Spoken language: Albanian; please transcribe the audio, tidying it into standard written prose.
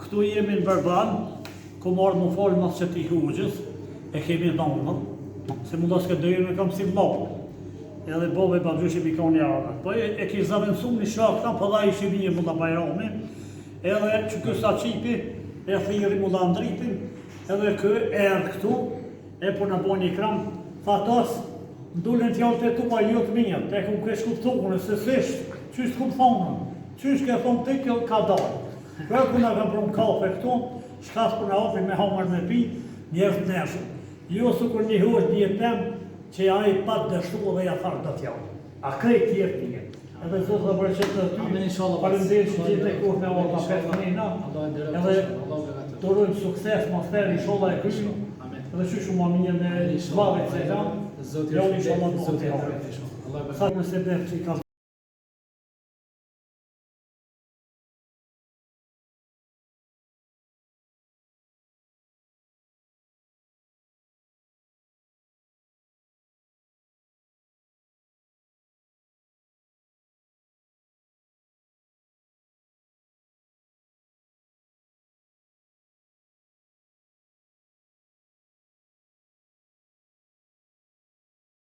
këtu jemi në Verban, ku marrë më folë mas që ti Hugjës, e kemi nonën, se mundas këtë dojën e kam si vlogë. Edhe bove babgjushi mi ka një arë. Po e ki zavendësum një shak tam, po dha ishi një mulla Bajrami, edhe që kësa qipi, e thiri mulla Ndripin, edhe kë erë këtu, e për në bo një kram, tha tas, ndullin t'jallë të tu pa jëtë minjët, e ku kesh kuptohën, se sishtë, qysh t'kup thonën, qysh ke thonë të kjo ka dalë. Kërë ku nga kam prunë kafe këtu, shkas për në opin me hamar me pi, njerës të neshën. Jo su kur një hojt një tem, që ja i pat dështu dhe ja farë do t'jallë. A krejt tjerë t'nje. Edhe zotë dhe bërqet të ty, falemderit që gjithë e kur me ota petë mënina, edhe dorojmë sukses, masteri, sholla e kryshë, edhe që shumë aminje me slavit se janë, jo një sholla të të të të të të të të të të të të të të